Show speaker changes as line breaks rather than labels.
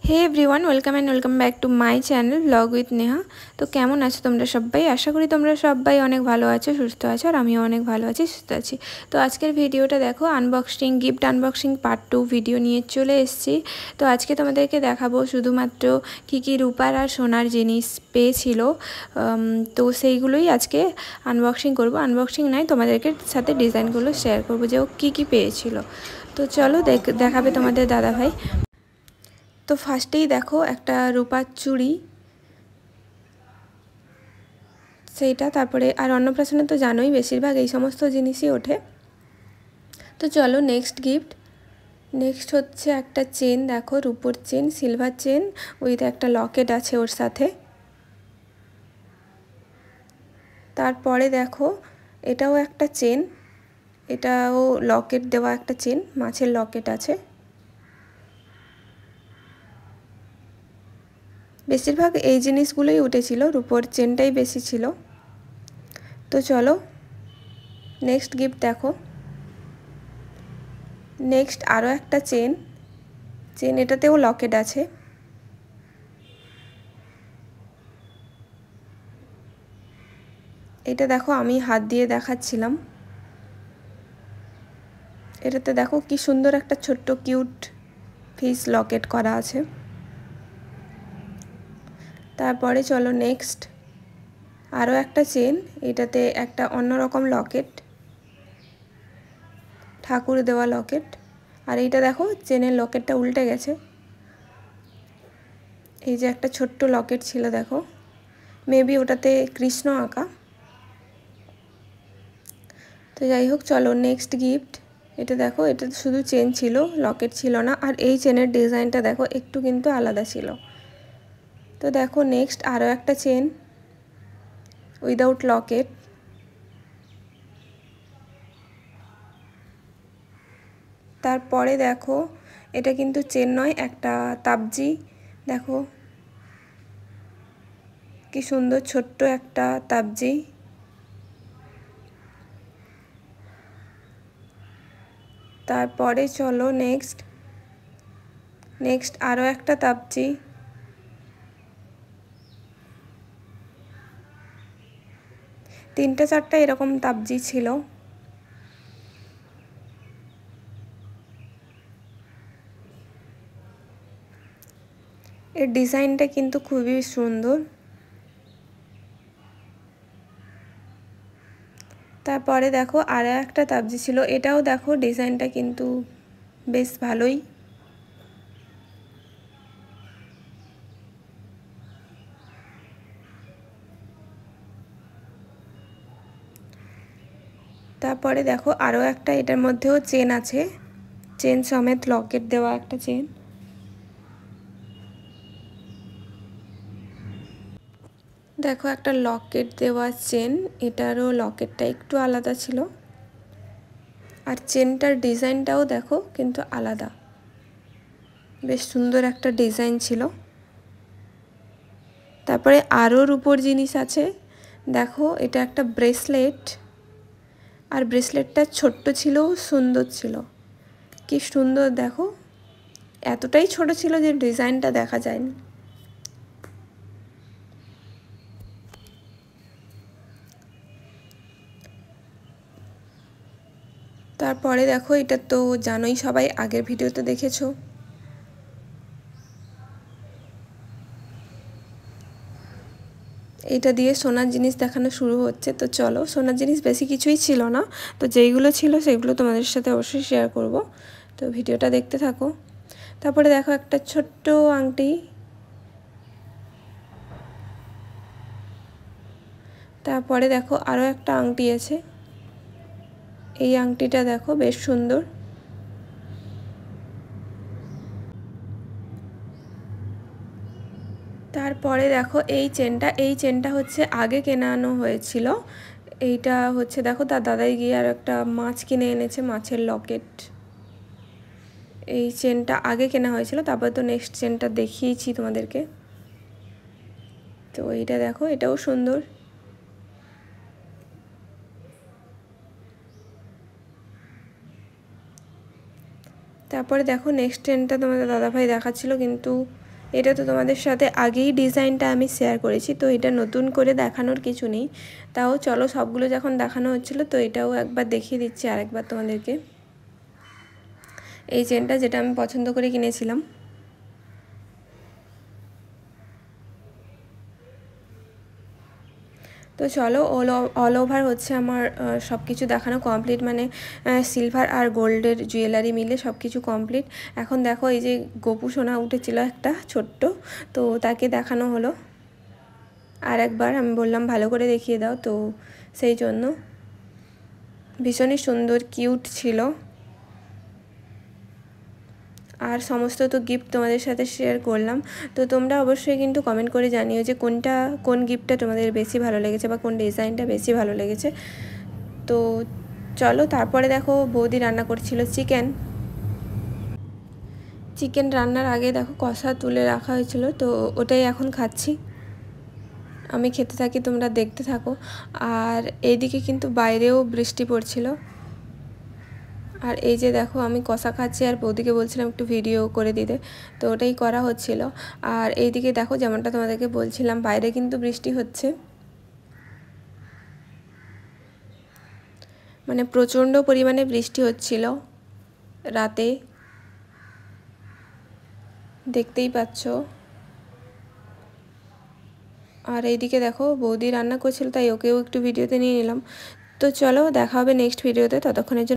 Hey everyone, welcome and welcome back to my channel blog with Neha. তো কেমন আছো তোমরা সবাই? আশা করি তোমরা সবাই অনেক ভালো আছো, সুস্থ আছো, আর আমিও অনেক ভালো আছি, সুস্থ আছি। তো আজকের ভিডিওটা দেখো, unboxing, gift unboxing part 2 video নিয়ে চলে এসেছি। তো আজকে তোমাদেরকে দেখাবো শুধুমাত্র কী কী রূপার আর সোনার জিনিস পেয়েছিল। তো সেইগুলোই আজকে আনবক্সিং করব। আনবক্সিং নয়, তোমাদেরকে সাথে ডিজাইনগুলো শেয়ার করবো যে ও কী কী পেয়েছিল। তো চলো দেখাবে তোমাদের দাদাভাই। তো ফার্স্টেই দেখো একটা রূপার চুড়ি, সেইটা। তারপরে আর অন্নপ্রাশনে তো জানোই বেশিরভাগ এই সমস্ত জিনিসই ওঠে। তো চলো নেক্সট গিফট। নেক্সট হচ্ছে একটা চেন, দেখো রূপোর চেন, সিলভার চেন উইথ একটা লকেট আছে ওর সাথে। তারপরে দেখো এটাও একটা চেন, এটাও লকেট দেওয়া একটা চেন, মাছের লকেট আছে। বেশিরভাগ এই জিনিসগুলোই উঠেছিল, রূপোর চেনটাই বেশি ছিল। তো চলো নেক্সট গিফট দেখো। নেক্সট আরও একটা চেন, এটাতেও লকেট আছে। এটা দেখো আমি হাত দিয়ে দেখাচ্ছিলাম, এটাতে দেখো কি সুন্দর একটা ছোট্ট কিউট ফিস লকেট করা আছে। তারপরে চলো নেক্সট আরও একটা চেন, এটাতে একটা অন্যরকম লকেট, ঠাকুর দেওয়া লকেট। আর এইটা দেখো চেনের লকেটটা উল্টে গেছে। এই যে একটা ছোট্ট লকেট ছিল দেখো, মেবি ওটাতে কৃষ্ণ আঁকা। তো যাই হোক, চলো নেক্সট গিফট। এটা দেখো, এটা শুধু চেন ছিল, লকেট ছিল না। আর এই চেনের ডিজাইনটা দেখো একটু কিন্তু আলাদা ছিল। তো দেখো নেক্সট আরও একটা চেন উইদাউট লকেট। তারপরে দেখো এটা কিন্তু চেন নয়, একটা তাবজি, দেখো কি সুন্দর ছোট্ট একটা তাবজি। তারপরে চলো নেক্সট আরও একটা তাবজি। তিনটে চারটে এরকম তাবজি ছিল। এর ডিজাইনটা কিন্তু খুবই সুন্দর। তারপরে দেখো আরও একটা তাবজি ছিল, এটাও দেখো ডিজাইনটা কিন্তু বেশ ভালোই। তারপরে দেখো আরও একটা, এটার মধ্যেও চেন আছে, চেন সমেত লকেট দেওয়া একটা চেন। দেখো একটা লকেট দেওয়া চেন, এটারও লকেটটা একটু আলাদা ছিল, আর চেনটার ডিজাইনটাও দেখো কিন্তু আলাদা, বেশ সুন্দর একটা ডিজাইন ছিল। তারপরে আরও রূপোর জিনিস আছে, দেখো এটা একটা ব্রেসলেট, আর ব্রেসলেটটা ছোট্ট ছিল, সুন্দর ছিল, কি সুন্দর দেখো, এতটাই ছোট ছিল যে ডিজাইনটা দেখা যায়নি। তারপরে দেখো এটা তো জানোই সবাই, আগের ভিডিওতে দেখেছো। এটা দিয়ে সোনার জিনিস দেখানো শুরু হচ্ছে। তো চলো, সোনার জিনিস বেশি কিছুই ছিল না, তো যেইগুলো ছিল সেগুলো তোমাদের সাথে অবশ্যই শেয়ার করব, তো ভিডিওটা দেখতে থাকো। তারপরে দেখো একটা ছোট্ট আংটি, তারপরে দেখো আরও একটা আংটি আছে, এই আংটিটা দেখো বেশ সুন্দর। তারপরে দেখো এই চেনটা হচ্ছে আগে কেনানো হয়েছিল। এইটা হচ্ছে দেখো তার দাদাই গিয়ে আর একটা মাছ কিনে এনেছে, মাছের লকেট। এই চেনটা আগে কেনা হয়েছিল, তারপর তো নেক্সট চেনটা দেখিয়েছি তোমাদেরকে। তো এইটা দেখো, এটাও সুন্দর। তারপরে দেখো নেক্সট চেনটা তোমাদের দাদাভাই দেখাচ্ছিল, কিন্তু এটা তো তোমাদের সাথে আগেই ডিজাইনটা আমি শেয়ার করেছি, তো এটা নতুন করে দেখানোর কিছু নেই। তাও চলো, সবগুলো যখন দেখানো হচ্ছিলো তো এটাও একবার দেখিয়ে দিচ্ছি আরেকবার তোমাদেরকে। এই চেনটা যেটা আমি পছন্দ করে কিনেছিলাম। তো চলো, অল ওভার হচ্ছে আমার সব কিছু দেখানো কমপ্লিট, মানে সিলভার আর গোল্ডের জুয়েলারি মিলে সব কিছু কমপ্লিট। এখন দেখো, এই যে গোপু সোনা উঠেছিল একটা ছোট্ট, তো তাকে দেখানো হলো আর একবার। আমি বললাম ভালো করে দেখিয়ে দাও, তো সেই জন্য ভীষণই সুন্দর কিউট ছিল। আর সমস্ত তো গিফট তোমাদের সাথে শেয়ার করলাম। তো তোমরা অবশ্যই কিন্তু কমেন্ট করে জানিও যে কোন গিফটটা তোমাদের বেশি ভালো লেগেছে বা কোন ডিজাইনটা বেশি ভালো লেগেছে। তো চলো, তারপরে দেখো বৌদি রান্না করছিল চিকেন রান্নার আগে দেখো কষা তুলে রাখা হয়েছিল, তো ওটাই এখন খাচ্ছি। আমি খেতে থাকি, তোমরা দেখতে থাকো। আর এইদিকে কিন্তু বাইরেও বৃষ্টি পড়ছিল। আর এই যে দেখো, আমি কষা খাচ্ছি আর বৌদিকে বলছিলাম একটু ভিডিও করে দিতে, তো ওটাই করা হচ্ছিল। আর এইদিকে দেখো, যেমনটা তোমাদেরকে বলছিলাম, বাইরে কিন্তু বৃষ্টি হচ্ছে, মানে প্রচণ্ড পরিমাণে বৃষ্টি হচ্ছিল রাতে, দেখতেই পাচ্ছ। আর এইদিকে দেখো বৌদি রান্না করছিল, তাই ওকেও একটু ভিডিওতে নিয়ে নিলাম। তো চলো, দেখা হবে নেক্সট ভিডিওতে, ততক্ষণের জন্য